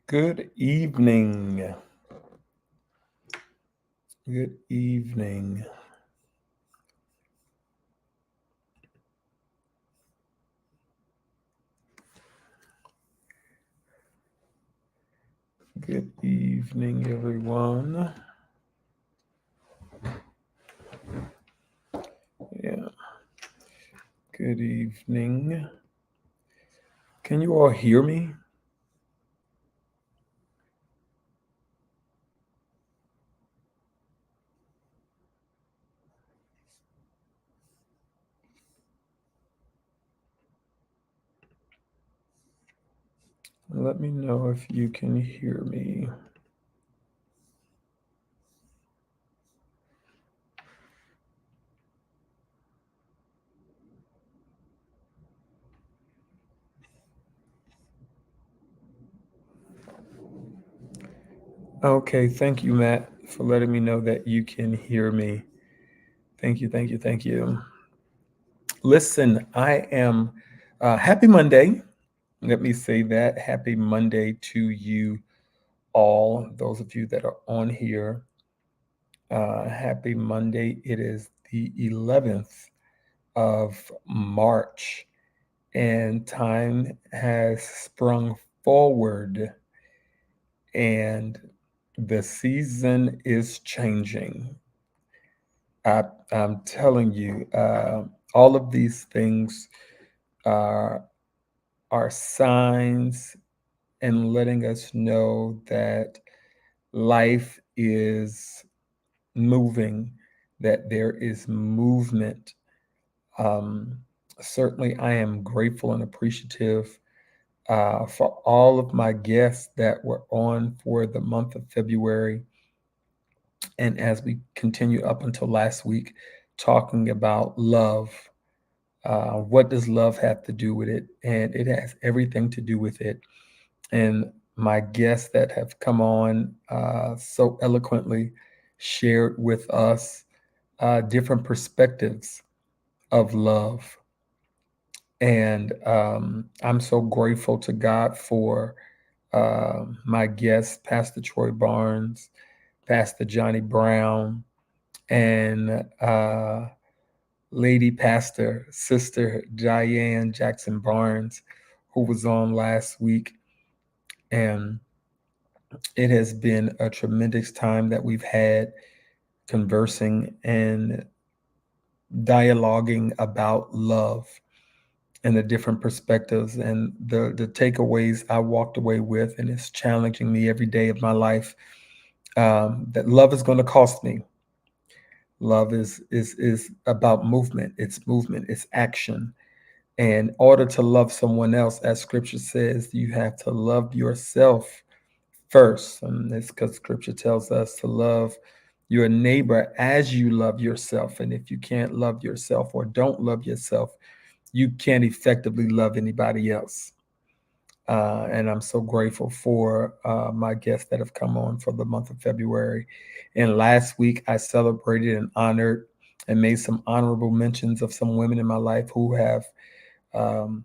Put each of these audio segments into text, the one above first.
Good evening. Good evening. Good evening, everyone. Yeah, good evening. Can you all hear me? Let me know if you can hear me. Okay, thank you, Matt, for letting me know that you can hear me. Thank you, thank you, thank you. Listen, I am happy Monday. Let me say that. Happy Monday to you all, those of you that are on here. Happy Monday. It is the 11th of March, and time has sprung forward, and the season is changing. I, I'm telling you, all of these things are, are signs and letting us know that life is moving, that there is movement. Um, Certainly, I am grateful and appreciative for all of my guests that were on for the month of February. And as we continue up until last week, talking about love, what does love have to do with it? And it has everything to do with it. And my guests that have come on so eloquently shared with us different perspectives of love. And I'm so grateful to God for my guests, Pastor Troy Barnes, Pastor Johnny Brown, and Lady Pastor, Sister Diane Jackson Barnes, who was on last week. And it has been a tremendous time that we've had conversing and dialoguing about love and the different perspectives and the takeaways I walked away with, and it's challenging me every day of my life. That love is going to cost me. Love is about movement. It's movement. It's action. And in order to love someone else, as Scripture says, you have to love yourself first. And it's because Scripture tells us to love your neighbor as you love yourself. And if you can't love yourself or don't love yourself, you can't effectively love anybody else. And I'm so grateful for my guests that have come on for the month of February. And last week, I celebrated and honored and made some honorable mentions of some women in my life who have um,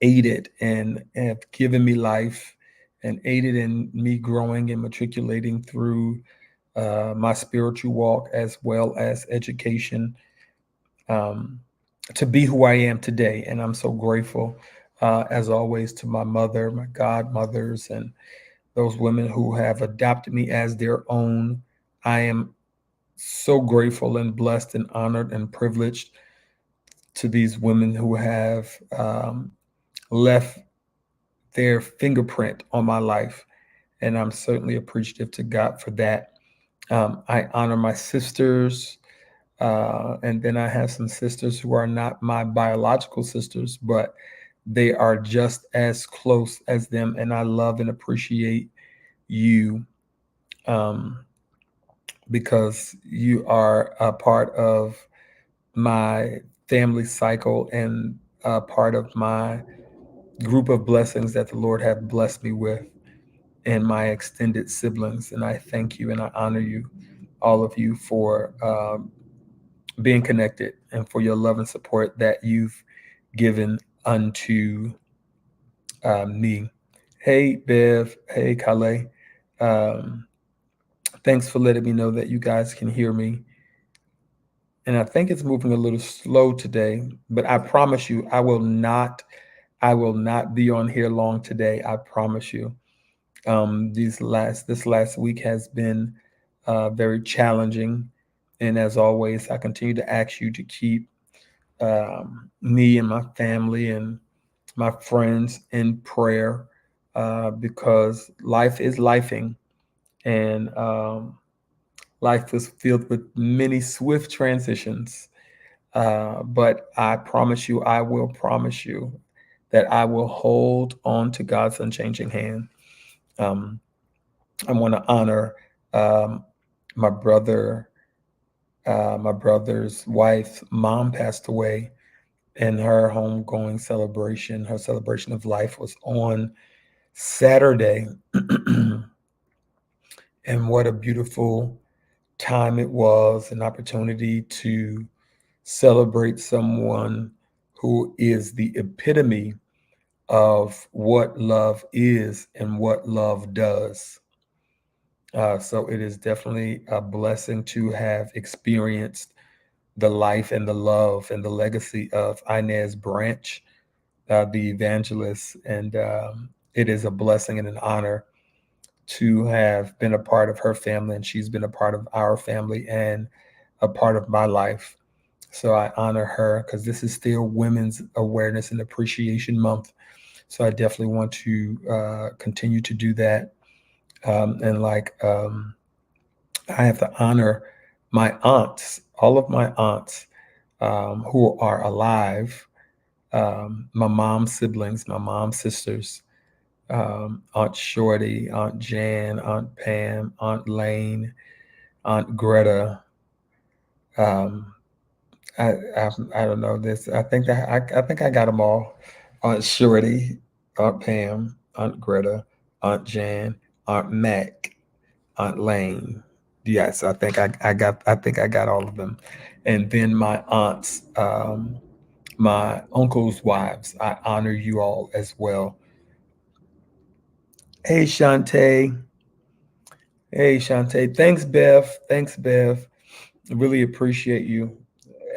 aided and have given me life and aided in me growing and matriculating through my spiritual walk as well as education, um, to be who I am today. And I'm so grateful, as always, to my mother, my godmothers, and those women who have adopted me as their own. I am so grateful and blessed and honored and privileged to these women who have left their fingerprint on my life. And I'm certainly appreciative to God for that. I honor my sisters. And then I have some sisters who are not my biological sisters, but they are just as close as them. And I love and appreciate you, um, because you are a part of my family cycle and a part of my group of blessings that the Lord have blessed me with, and my extended siblings. And I thank you and I honor you, all of you, for being connected and for your love and support that you've given unto me. Hey, Bev. Hey, Kale. Um, Thanks for letting me know that you guys can hear me. And I think it's moving a little slow today, but I promise you, I will not be on here long today. I promise you. This last week has been very challenging, and as always, I continue to ask you to keep me and my family and my friends in prayer because life is lifing, and life is filled with many swift transitions. But I promise you, I will promise you that I will hold on to God's unchanging hand. Um, I want to honor um, my brother. My brother's wife's mom passed away, and her homegoing celebration, her celebration of life, was on Saturday. And what a beautiful time it was, an opportunity to celebrate someone who is the epitome of what love is and what love does. So it is definitely a blessing to have experienced the life and the love and the legacy of Inez Branch, the evangelist. And it is a blessing and an honor to have been a part of her family. And she's been a part of our family and a part of my life. So I honor her because this is still Women's Awareness and Appreciation Month. So I definitely want to continue to do that. I have to honor my aunts, all of my aunts who are alive, my mom's siblings, my mom's sisters, Aunt Shorty, Aunt Jan, Aunt Pam, Aunt Lane, Aunt Greta. Um, I don't know this. I think I got them all. Aunt Shorty, Aunt Pam, Aunt Greta, Aunt Jan, Aunt Mac, Aunt Lane. Yes, I think I got all of them. And then my aunts, my uncle's wives. I honor you all as well. Hey Shantae. Hey Shantae. Thanks, Bev. Thanks, Bev. I really appreciate you.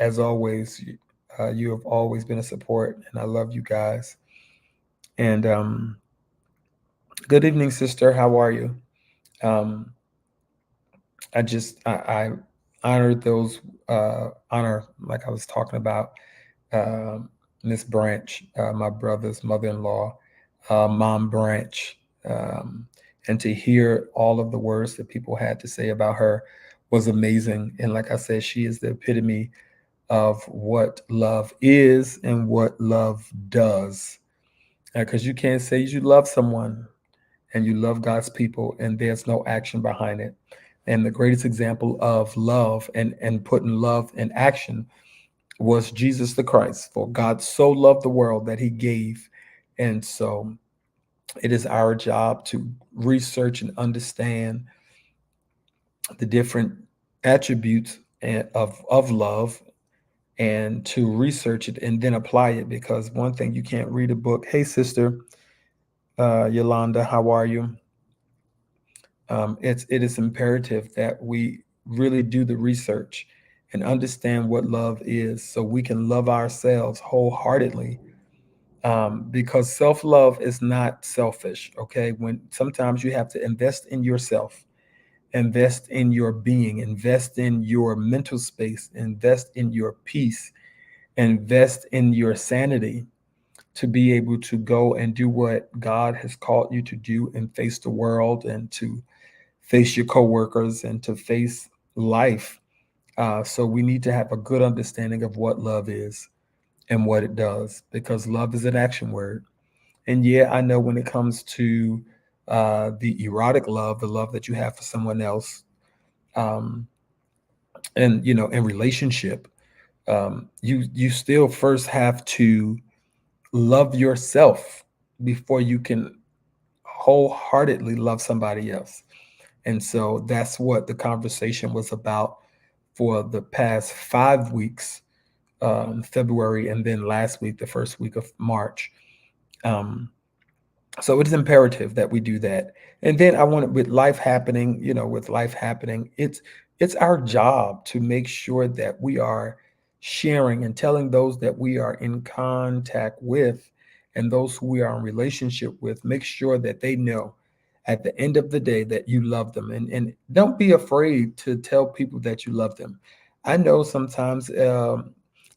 As always, you have always been a support, and I love you guys. And good evening, sister. How are you? Um, I honored those honor like I was talking about Miss Branch, my brother's mother-in-law, Mom Branch, and to hear all of the words that people had to say about her was amazing. And like I said, she is the epitome of what love is and what love does. Because you can't say you love someone and you love God's people and there's no action behind it. And the greatest example of love and putting love in action was Jesus the Christ. For God so loved the world that he gave. And so it is our job to research and understand the different attributes of love and to research it and then apply it. Because one thing, you can't read a book. Hey, sister Yolanda, how are you? It is imperative that we really do the research and understand what love is so we can love ourselves wholeheartedly, because self-love is not selfish. Okay, when sometimes you have to invest in yourself, invest in your being, invest in your mental space, invest in your peace, invest in your sanity to be able to go and do what God has called you to do and face the world and to face your coworkers and to face life. So we need to have a good understanding of what love is and what it does, because love is an action word. And yeah, I know when it comes to the erotic love, the love that you have for someone else, um, and in relationship, you still first have to love yourself before you can wholeheartedly love somebody else. And so that's what the conversation was about for the past 5 weeks, February, and then last week, the first week of March. Um, So it's imperative that we do that. And then I want with life happening, with life happening, it's our job to make sure that we are sharing and telling those that we are in contact with and those who we are in relationship with, make sure that they know at the end of the day that you love them. And don't be afraid to tell people that you love them. I know sometimes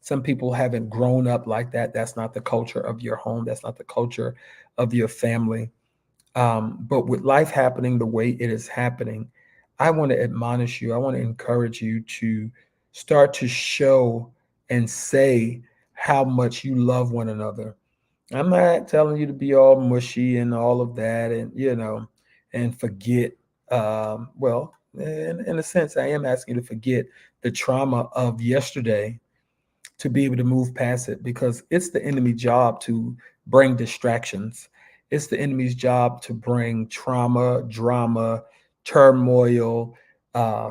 some people haven't grown up like that. That's not the culture of your home. That's not the culture of your family. But with life happening the way it is happening, I want to admonish you. I want to encourage you to start to show and say how much you love one another. I'm not telling you to be all mushy and all of that, and and forget. Well, in a sense, I am asking you to forget the trauma of yesterday to be able to move past it, because it's the enemy's job to bring distractions. It's the enemy's job to bring trauma, drama, turmoil,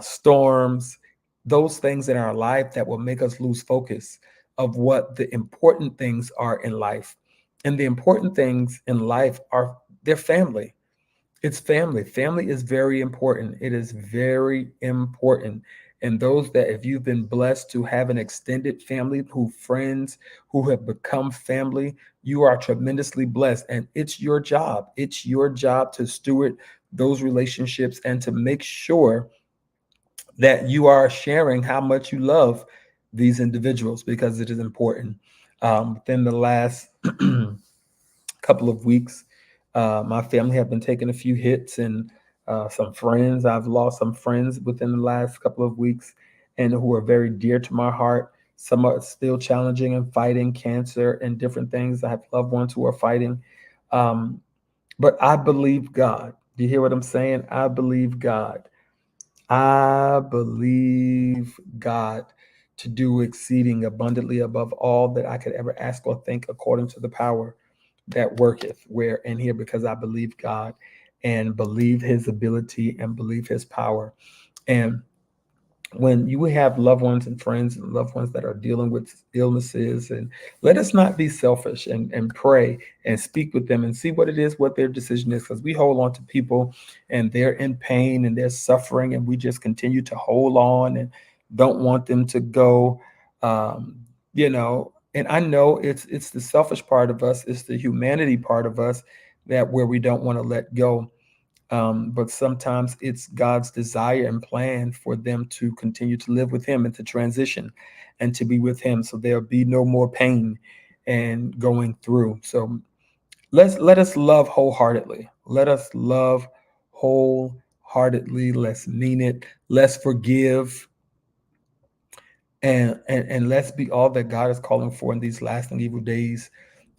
storms, those things in our life that will make us lose focus of what the important things are in life. And the important things in life are their family. It's family. Family is very important. It is very important. And those that, if you've been blessed to have an extended family, who friends who have become family, you are tremendously blessed. And it's your job. It's your job to steward those relationships and to make sure that you are sharing how much you love these individuals, because it is important. Within the last couple of weeks. My family have been taking a few hits, and some friends. I've lost some friends within the last couple of weeks, and who are very dear to my heart. Some are still challenging and fighting cancer and different things. I have loved ones who are fighting. Um, but I believe God. Do you hear what I'm saying? I believe God. I believe God to do exceeding abundantly above all that I could ever ask or think, according to the power that worketh where in here, because I believe God and believe his ability and believe his power. And when you have loved ones and friends and loved ones that are dealing with illnesses, and let us not be selfish, and pray and speak with them and see what it is, what their decision is, because we hold on to people and they're in pain and they're suffering, and we just continue to hold on and don't want them to go. um, and I know it's the selfish part of us, it's the humanity part of us, that where we don't want to let go. But sometimes it's God's desire and plan for them to continue to live with him and to transition and to be with him, so there'll be no more pain and going through. So let us love wholeheartedly. Let us love wholeheartedly. Let's mean it. Let's forgive, and let's be all that God is calling for in these last and evil days.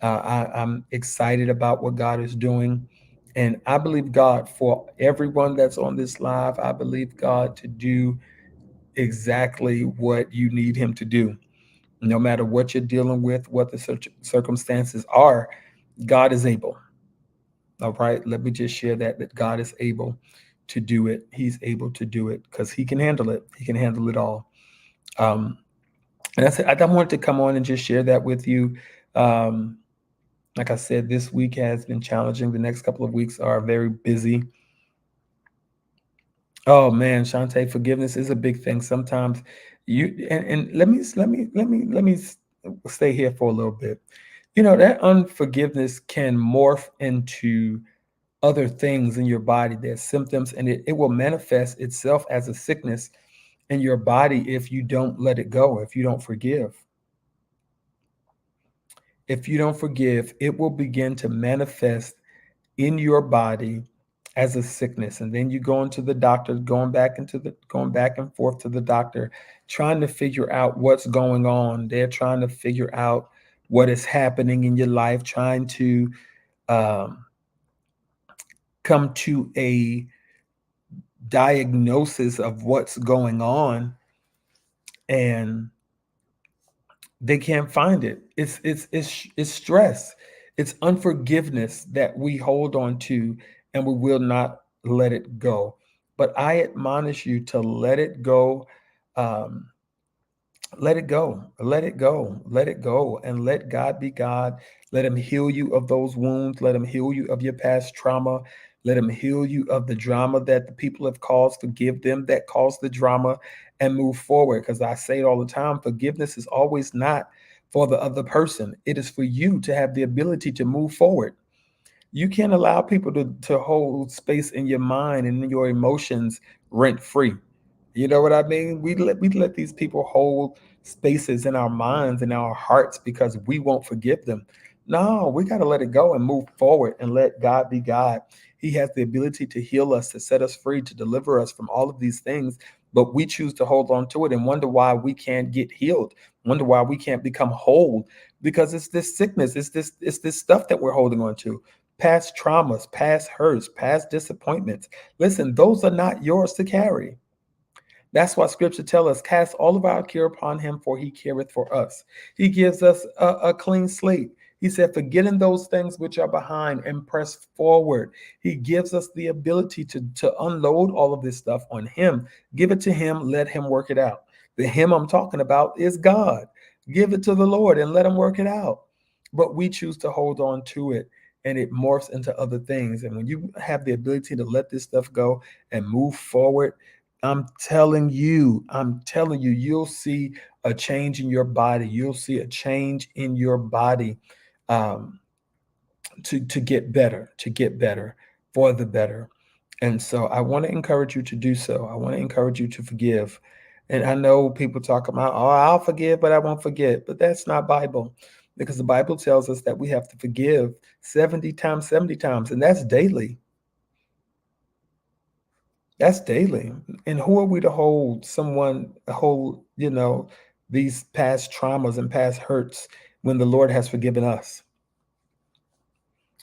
I'm excited about what God is doing, and I believe God for everyone that's on this live. I believe God to do exactly what you need Him to do, no matter what you're dealing with, what the circumstances are. God is able. All right, let me just share that God is able to do it. He's able to do it because He can handle it. He can handle it all. Um, And I wanted to come on and just share that with you. Um, like I said, this week has been challenging. The next couple of weeks are very busy. Oh man, Shantae, forgiveness is a big thing. Sometimes and let me stay here for a little bit. That unforgiveness can morph into other things in your body. There's symptoms, and it will manifest itself as a sickness in your body if you don't let it go, if you don't forgive. If you don't forgive, it will begin to manifest in your body as a sickness. And then you go into the doctor, going back and forth to the doctor, trying to figure out what's going on. They're trying to figure out what is happening in your life, trying to um, come to a diagnosis of what's going on. And they can't find it. It's stress. It's unforgiveness that we hold on to, and we will not let it go. But I admonish you to let it go. Um, Let it go. Let it go. Let it go. And let God be God. Let him heal you of those wounds. Let him heal you of your past trauma. Let him heal you of the drama that the people have caused. Forgive them that caused the drama and move forward. Because I say it all the time, forgiveness is always not for the other person. It is for you to have the ability to move forward. You can't allow people to hold space in your mind and in your emotions rent free. You know what I mean? We let these people hold spaces in our minds and our hearts because we won't forgive them. No, we got to let it go and move forward and let God be God. He has the ability to heal us, to set us free, to deliver us from all of these things, but we choose to hold on to it and wonder why we can't get healed, wonder why we can't become whole because it's this sickness, it's this stuff that we're holding on to. Past traumas, past hurts, past disappointments. Listen, those are not yours to carry. That's why scripture tells us, cast all of our care upon him, for he careth for us. He gives us a clean slate. He said, forgetting those things which are behind and press forward. He gives us the ability to unload all of this stuff on him. Give it to him, let him work it out. The him I'm talking about is God. Give it to the Lord and let him work it out. But we choose to hold on to it and it morphs into other things. And when you have the ability to let this stuff go and move forward, I'm telling you, you'll see a change in your body. You'll see a change in your body um, to get better, for the better. And so I want to encourage you to do so. I want to encourage you to forgive. And I know people talk about, oh, I'll forgive, but I won't forget. But that's not Bible because the Bible tells us that we have to forgive 70 times, 70 times, and that's daily. That's daily. And who are we to hold these past traumas and past hurts when the Lord has forgiven us?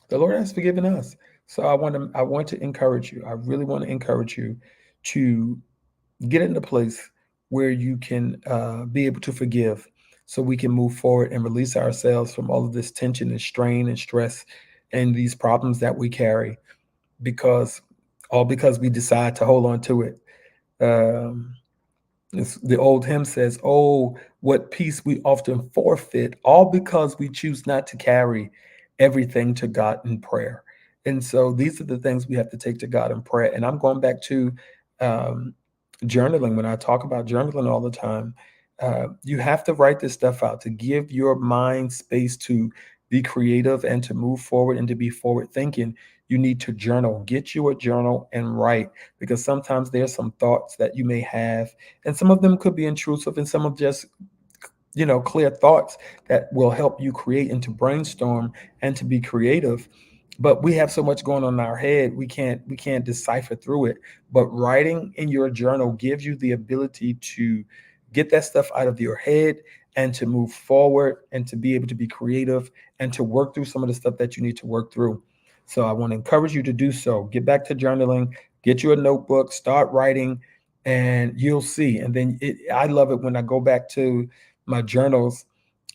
The Lord has forgiven us. So I want to encourage you. I really want to encourage you to get in a place where you can be able to forgive so we can move forward and release ourselves from all of this tension and strain and stress and these problems that we carry because because we decide to hold on to it. Um, the old hymn says, "Oh, what peace we often forfeit, all because we choose not to carry everything to God in prayer." And so these are the things we have to take to God in prayer. And I'm going back to um, journaling. When I talk about journaling all the time, you have to write this stuff out to give your mind space to be creative and to move forward and to be forward thinking. You need to journal. Get you a journal and write because sometimes there's some thoughts that you may have and some of them could be intrusive and some of just clear thoughts that will help you create and to brainstorm and to be creative. But we have so much going on in our head, we can't decipher through it. But writing in your journal gives you the ability to get that stuff out of your head and to move forward and to be able to be creative and to work through some of the stuff that you need to work through. So I want to encourage you to do so. Get back to journaling, get you a notebook, start writing, and you'll see. And then I love it when I go back to my journals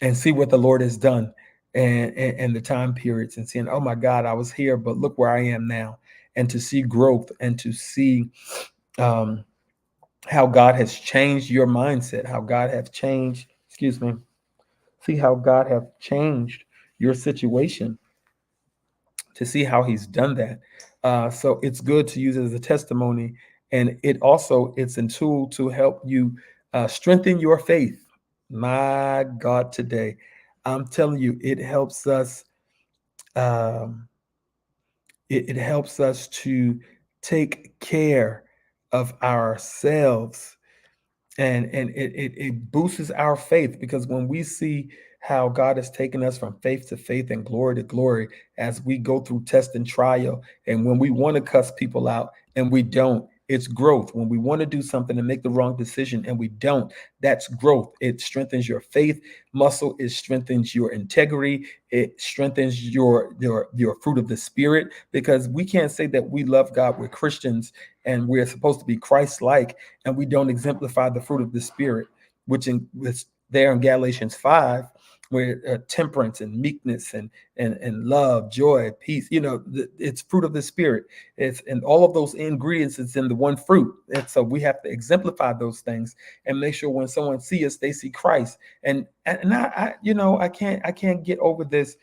and see what the Lord has done and the time periods and seeing, oh my God, I was here, but look where I am now. And to see growth and to see um, how God has changed your mindset, how God has changed, excuse me, see how God have changed your situation, to see how he's done that. So it's good to use it as a testimony. And it's a tool to help you strengthen your faith. My God, today, I'm telling you, um, it helps us to take care of ourselves and it boosts our faith because when we see how God has taken us from faith to faith and glory to glory as we go through test and trial, and when we want to cuss people out and we don't, it's growth. When we want to do something and make the wrong decision and we don't, that's growth. It strengthens your faith muscle, it strengthens your integrity, it strengthens your fruit of the spirit, because we can't say that we love God, we're Christians and we're supposed to be Christ-like, and we don't exemplify the fruit of the spirit, which there in Galatians 5, where temperance and meekness and love, joy, peace, it's fruit of the spirit. It's, and all of those ingredients is in the one fruit. And so we have to exemplify those things and make sure when someone see us, they see Christ. I can't get over this.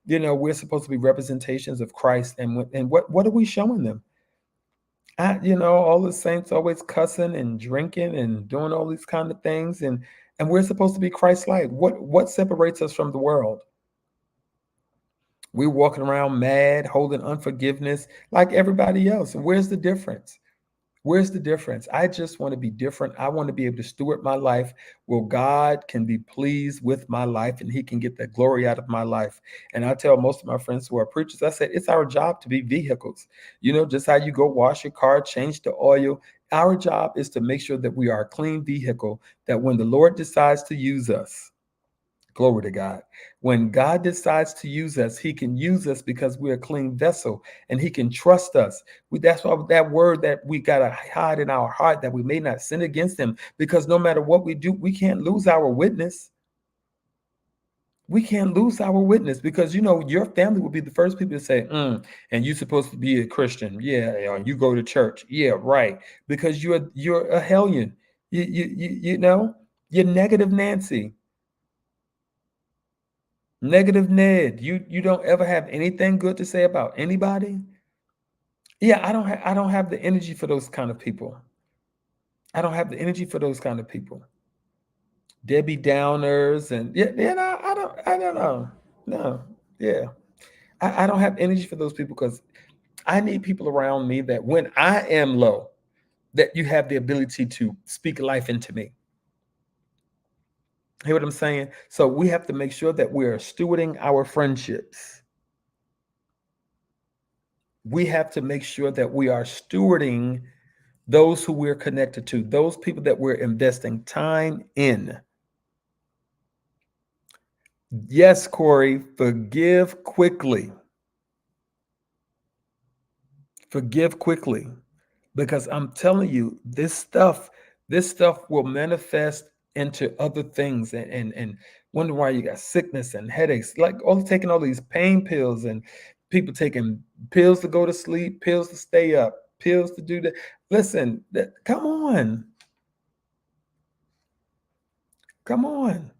We're supposed to be representations of Christ, and what are we showing them? All the saints always cussing and drinking and doing all these kind of things, and we're supposed to be Christ-like. What separates us from the world? We're walking around mad, holding unforgiveness like everybody else. And where's the difference? Where's the difference? I just want to be different. I want to be able to steward my life where God can be pleased with my life and he can get the glory out of my life. And I tell most of my friends who are preachers, I said, it's our job to be vehicles. Just how you go wash your car, change the oil. Our job is to make sure that we are a clean vehicle, that when the Lord decides to use us, glory to God. When God decides to use us, he can use us because we're a clean vessel and he can trust us. That's why that word that we got to hide in our heart, that we may not sin against him, because no matter what we do, we can't lose our witness. We can't lose our witness because, your family will be the first people to say, and you're supposed to be a Christian. Yeah. You go to church. Yeah, right. Because you're a hellion. You're negative Nancy. Negative Ned, you don't ever have anything good to say about anybody? Yeah, I don't have the energy for those kind of people. I don't have the energy for those kind of people. Debbie Downers and I don't know. No, yeah. I don't have energy for those people because I need people around me that when I am low, that you have the ability to speak life into me. Hear what I'm saying? So we have to make sure that we're stewarding our friendships. We have to make sure that we are stewarding those who we're connected to, those people that we're investing time in. Yes, Corey, forgive quickly. Forgive quickly. Because I'm telling you, this stuff will manifest into other things and wonder why you got sickness and headaches, like all taking all these pain pills and people taking pills to go to sleep, pills to stay up, pills to do that. Listen, come on. Come on.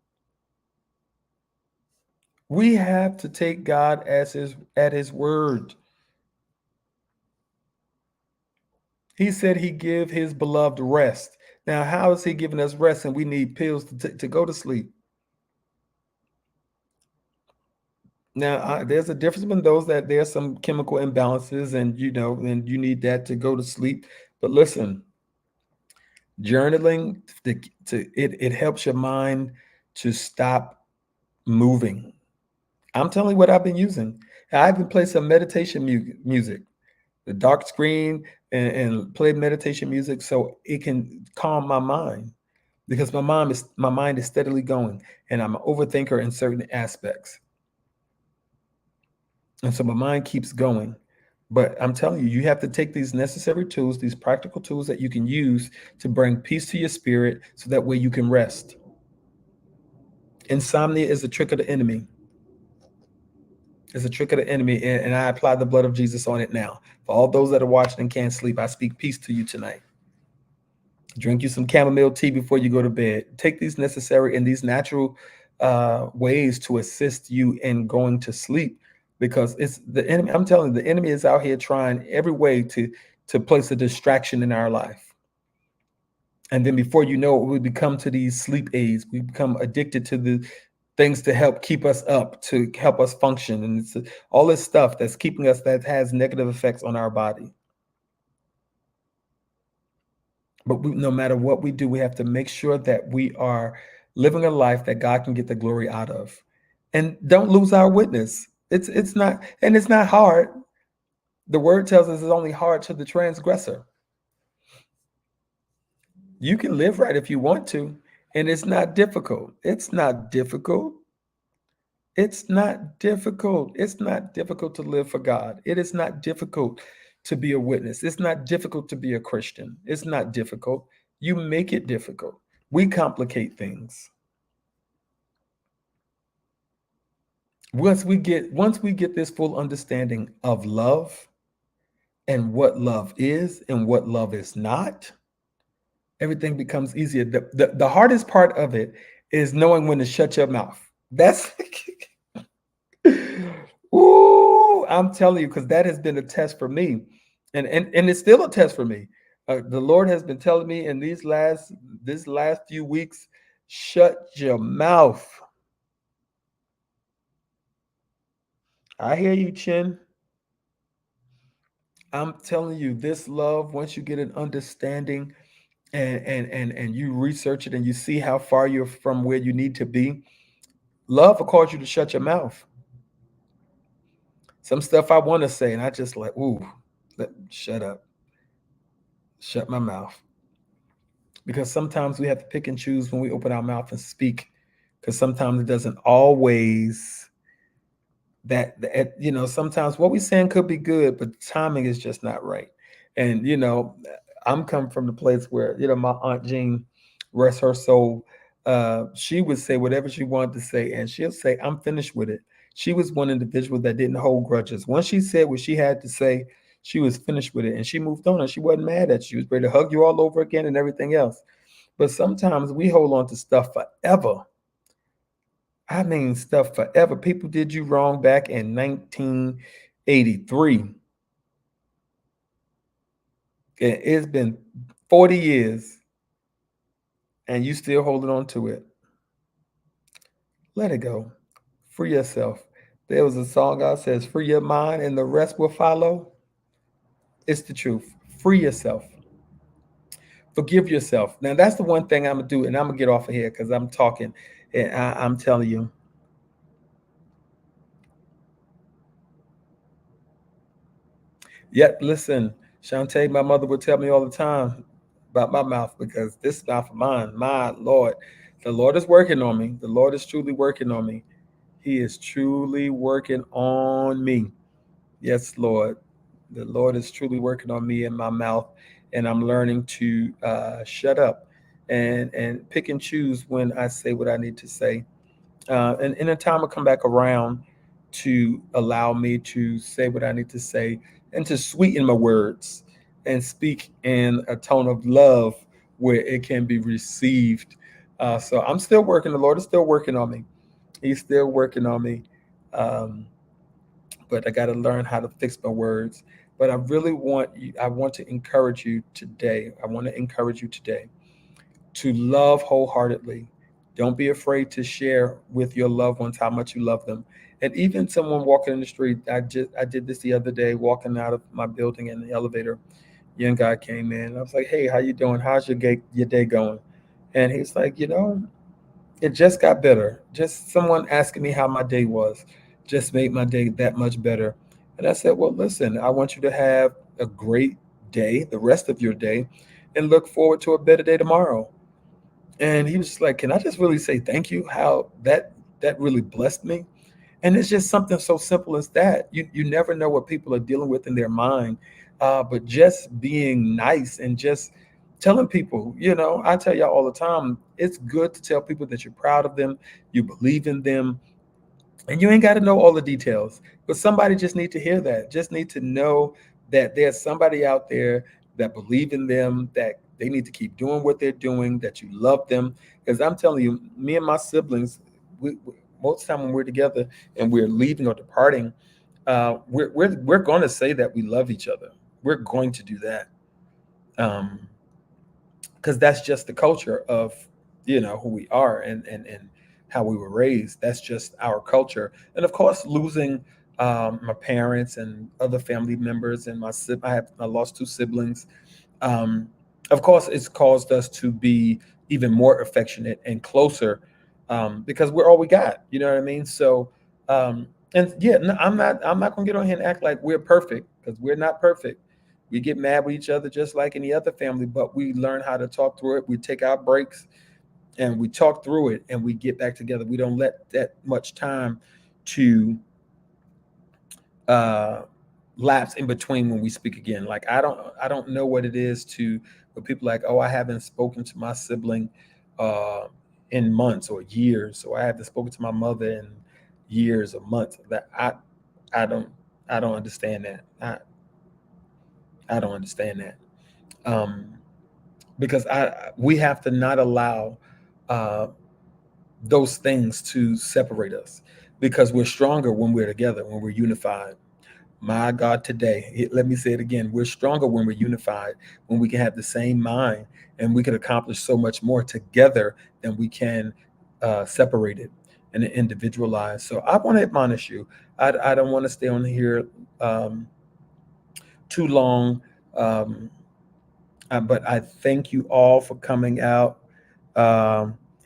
We have to take God at his word. He said he give his beloved rest. Now, how is he giving us rest and we need pills to go to sleep? Now, there's a difference between those that there's some chemical imbalances and and you need that to go to sleep. But listen, journaling it helps your mind to stop moving. I'm telling you what I've been using. I've been playing some meditation music, the dark screen, and play meditation music so it can calm my mind because my mind is steadily going and I'm an overthinker in certain aspects. And so my mind keeps going. But I'm telling you, you have to take these necessary tools, these practical tools that you can use to bring peace to your spirit so that way you can rest. Insomnia is a trick of the enemy. It's a trick of the enemy. And I apply the blood of Jesus on it now. For all those that are watching and can't sleep, I speak peace to you tonight. Drink you some chamomile tea before you go to bed. Take these necessary and these natural ways to assist you in going to sleep because it's the enemy. I'm telling you, the enemy is out here trying every way to place a distraction in our life. And then before you know it, we become to these sleep aids. We become addicted to the things to help keep us up, to help us function. And it's all this stuff that's keeping us that has negative effects on our body. But no matter what we do, we have to make sure that we are living a life that God can get the glory out of. And don't lose our witness. It's not hard. The word tells us it's only hard to the transgressor. You can live right if you want to, and it's not difficult. It's not difficult. It's not difficult. It's not difficult to live for God. It is not difficult to be a witness. It's not difficult to be a Christian. It's not difficult. You make it difficult. We complicate things. Once we get this full understanding of love and what love is and what love is not, everything becomes easier. The hardest part of it is knowing when to shut your mouth. That's ooh, I'm telling you, because that has been a test for me, and it's still a test for me. The Lord has been telling me in this last few weeks, shut your mouth. I hear you, Chin. I'm telling you, this love, once you get an understanding and you research it and you see how far you're from where you need to be, love will cause you to shut your mouth. Some stuff I want to say, and I just like, ooh, shut up, shut my mouth. Because sometimes we have to pick and choose when we open our mouth and speak, because sometimes it doesn't always sometimes what we're saying could be good, but the timing is just not right. And I'm coming from the place where my aunt Jean, rest her soul, she would say whatever she wanted to say, and she'll say, "I'm finished with it." She was one individual that didn't hold grudges. Once she said what she had to say, she was finished with it, and she moved on, and she wasn't mad at you. She was ready to hug you all over again and everything else. But sometimes we hold on to stuff forever. I mean, stuff forever. People did you wrong back in 1983. It's been 40 years and you still holding on to it. Let it go. Free yourself. There was a song out says, "Free your mind and the rest will follow." It's the truth. Free yourself. Forgive yourself. Now, that's the one thing I'm going to do, and I'm going to get off of here because I'm talking. And I'm telling you, yep, listen, Shantae, my mother would tell me all the time about my mouth, because this mouth of mine, my Lord, the Lord is working on me. The Lord is truly working on me. He is truly working on me. Yes, Lord. The Lord is truly working on me in my mouth, and I'm learning to shut up and pick and choose when I say what I need to say. And in a time will come back around to allow me to say what I need to say and to sweeten my words and speak in a tone of love where it can be received. So I'm still working. The Lord is still working on me. He's still working on me. Um, but I got to learn how to fix my words. But I want to encourage you today. I want to encourage you today to love wholeheartedly. Don't be afraid to share with your loved ones how much you love them. And even someone walking in the street, I did this the other day, walking out of my building in the elevator. Young guy came in. I was like, "Hey, how you doing? How's your day going?" And he's like, "It just got better. Just someone asking me how my day was just made my day that much better." And I said, "Well, listen, I want you to have a great day, the rest of your day, and look forward to a better day tomorrow." And he was just like, "Can I just really say thank you? How that really blessed me." And it's just something so simple as that. You never know what people are dealing with in their mind, but just being nice and just telling people, I tell y'all all the time, it's good to tell people that you're proud of them, you believe in them, and you ain't got to know all the details, but somebody just need to hear that. Just need to know that there's somebody out there that believe in them, that they need to keep doing what they're doing, that you love them. Because I'm telling you, me and my siblings, most of the time when we're together and we're leaving or departing, we're going to say that we love each other. We're going to do that. Um, because that's just the culture of who we are, and how we were raised. That's just our culture. And of course, losing my parents and other family members, and I lost two siblings. um, of course, it's caused us to be even more affectionate and closer, because we're all we got. You know what I mean? So, and yeah, no, I'm not gonna get on here and act like we're perfect, because we're not perfect. We get mad with each other just like any other family, but we learn how to talk through it. We take our breaks and we talk through it, and we get back together. We don't let that much time to uh, lapse in between when we speak again. Like I don't know what it is to when people like, "Oh, I haven't spoken to my sibling uh, in months or years, or I haven't spoken to my mother in years or months. That I don't I don't understand that. I don't understand that. Um, because I we have to not allow uh, those things to separate us, because we're stronger when we're together, when we're unified. My God, today, let me say it again. We're stronger when we're unified, when we can have the same mind, and we can accomplish so much more together than we can separated and individualized. So I want to admonish you. I don't want to stay on here um, too long, um, but I thank you all for coming out.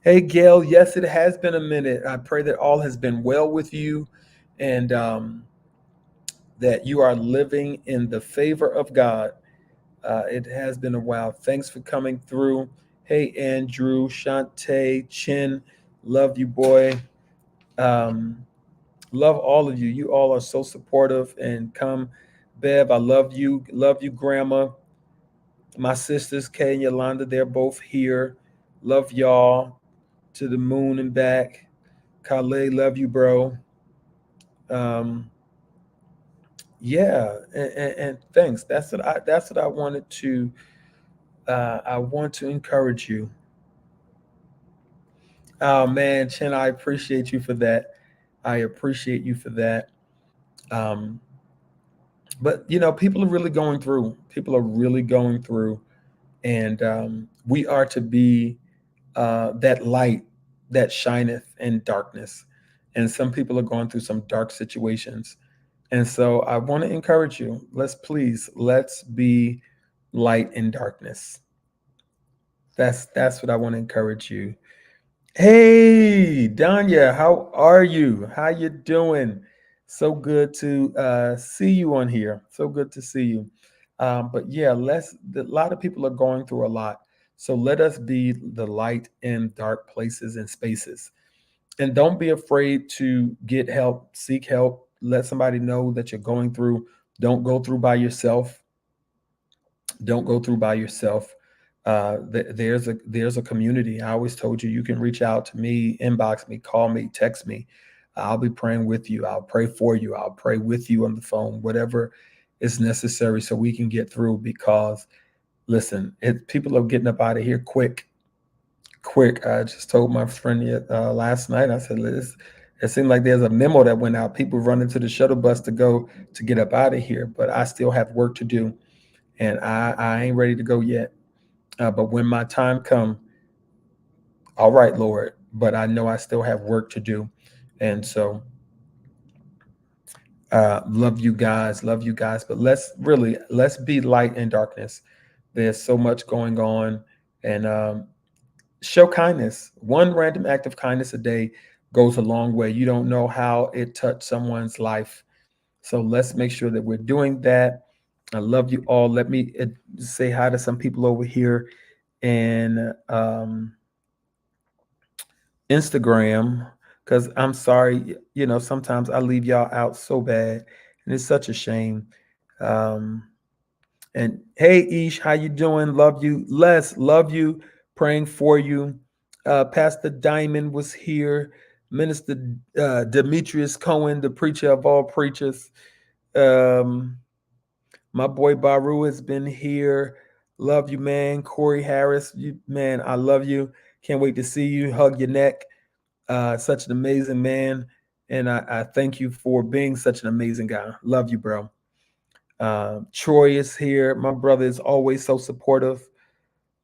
Hey, Gail, yes, it has been a minute. I pray that all has been well with you, and that you are living in the favor of God. It has been a while. Thanks for coming through. Hey, Andrew, Shantae, Chin, love you, boy. Um, love all of you. You all are so supportive and come. Bev, I love you. Love you, Grandma. My sisters, Kay and Yolanda, they're both here. Love y'all to the moon and back. Kale, love you, bro. Um, yeah, and thanks. That's what I wanted to. I want to encourage you. Oh man, Chen, I appreciate you for that. I appreciate you for that. Um, but people are really going through. People are really going through, and we are to be that light that shineth in darkness. And some people are going through some dark situations. And so I want to encourage you. Let's be light in darkness. That's what I want to encourage you. Hey, Danya, how are you? How you doing? So good to see you on here. So good to see you. But yeah, a lot of people are going through a lot. So let us be the light in dark places and spaces. And don't be afraid to get help, seek help, let somebody know that you're going through. Don't go through by yourself. Don't go through by yourself. There's a community. I always told you, you can reach out to me, inbox me, call me, text me. I'll be praying with you. I'll pray for you. I'll pray with you on the phone, whatever is necessary so we can get through. Because listen, people are getting up out of here quick, quick. I just told my friend last night. I said, it seemed like there's a memo that went out. People running to the shuttle bus to go to get up out of here, but I still have work to do, and I ain't ready to go yet. But when my time comes, all right, Lord. But I know I still have work to do, and so love you guys. But let's be light in darkness. There's so much going on, and show kindness. One random act of kindness a day goes a long way. You don't know how it touched someone's life, so let's make sure that we're doing that. I love you all. Let me say hi to some people over here and Instagram, because I'm sorry, sometimes I leave y'all out so bad, and it's such a shame. Um, and hey, Ish, how you doing? Love you. Les, love you. Praying for you. Pastor Diamond was here. Minister Demetrius Cohen, the preacher of all preachers. Um, my boy Baru has been here. Love you, man. Corey Harris, man, I love you. Can't wait to see you. Hug your neck. Such an amazing man. And I thank you for being such an amazing guy. Love you, bro. Troy is here. My brother is always so supportive.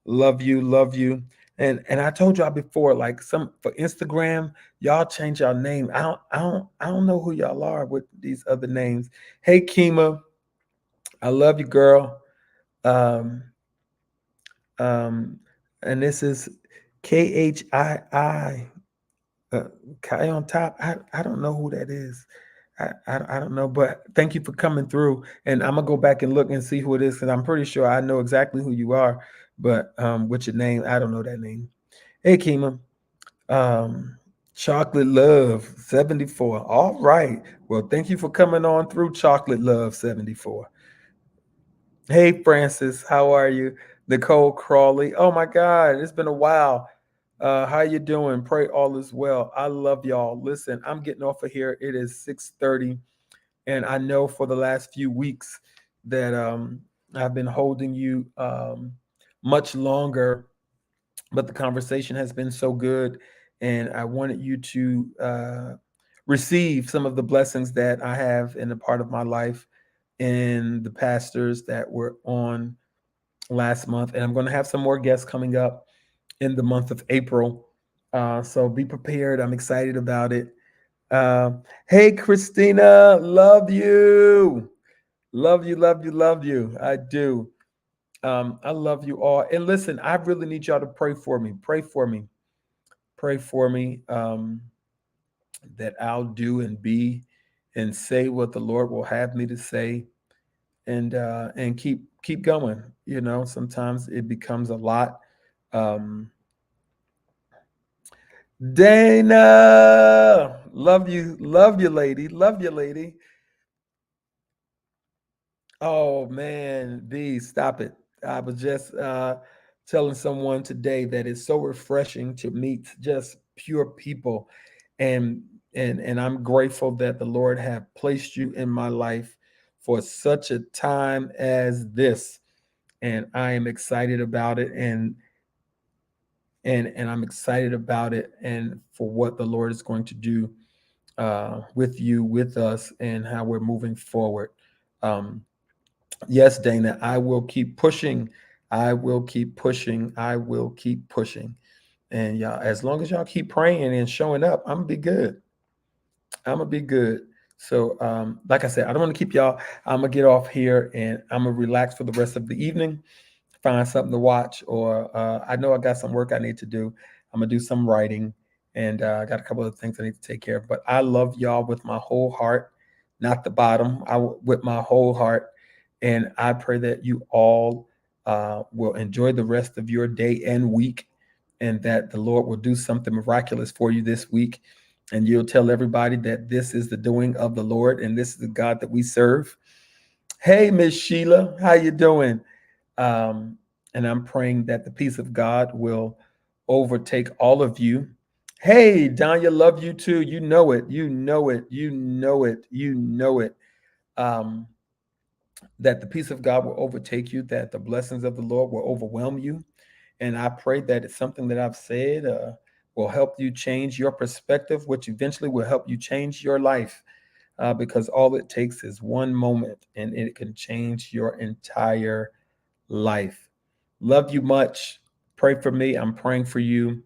Love you, love you. And I told y'all before, like some for Instagram, y'all change y'all name. I don't know who y'all are with these other names. Hey Kima, I love you, girl. Um, um, and this is KHII. Kai on top. I don't know who that is. I don't know, but thank you for coming through. And I'm gonna go back and look and see who it is, because I'm pretty sure I know exactly who you are. But with your name, I don't know that name. Hey, Kima. Um, Chocolate Love 74. All right. Well, thank you for coming on through, Chocolate Love 74. Hey, Francis, how are you? Nicole Crawley. Oh my God, it's been a while. How you doing? Pray all is well. I love y'all. Listen, I'm getting off of here. It is 6:30, and I know for the last few weeks that I've been holding you much longer, but the conversation has been so good, and I wanted you to receive some of the blessings that I have in a part of my life in the pastors that were on last month, and I'm going to have some more guests coming up in the month of April. So be prepared. I'm excited about it. Uh, hey, Christina, love you. Love you, love you, love you. I do. I love you all. And listen, I really need y'all to pray for me. Pray for me. Pray for me that I'll do and be and say what the Lord will have me to say, and keep going. You know, sometimes it becomes a lot. Um, Dana, love you, lady, love you, lady. Oh man, D, stop it. I was just telling someone today that it's so refreshing to meet just pure people, and and I'm grateful that the Lord have placed you in my life for such a time as this, and I am excited about it, and I'm excited about it, and for what the Lord is going to do with you, with us, and how we're moving forward. Um, yes, Dana, I will keep pushing. I will keep pushing. I will keep pushing. And y'all, as long as y'all keep praying and showing up, I'm gonna be good. I'm gonna be good. So, like I said, I don't want to keep y'all. I'm gonna get off here and I'm gonna relax for the rest of the evening, find something to watch, or I know I got some work I need to do. I'm gonna do some writing, and I got a couple of things I need to take care of. But I love y'all with my whole heart, not the bottom. With my whole heart, and I pray that you all will enjoy the rest of your day and week, and that the Lord will do something miraculous for you this week, and you'll tell everybody that this is the doing of the Lord, and this is the God that we serve. Hey, Miss Sheila, how you doing? Um, and I'm praying that the peace of God will overtake all of you. Hey, Danya, love you too. You know it. You know it. You know it. You know it. Um, that the peace of God will overtake you, that the blessings of the Lord will overwhelm you. And I pray that it's something that I've said will help you change your perspective, which eventually will help you change your life, because all it takes is one moment and it can change your entire life. Love you much. Pray for me. I'm praying for you,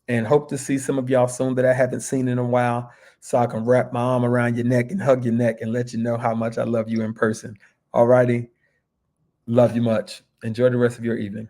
and hope to see some of y'all soon that I haven't seen in a while, so I can wrap my arm around your neck and hug your neck and let you know how much I love you in person. All righty. Love you much. Enjoy the rest of your evening.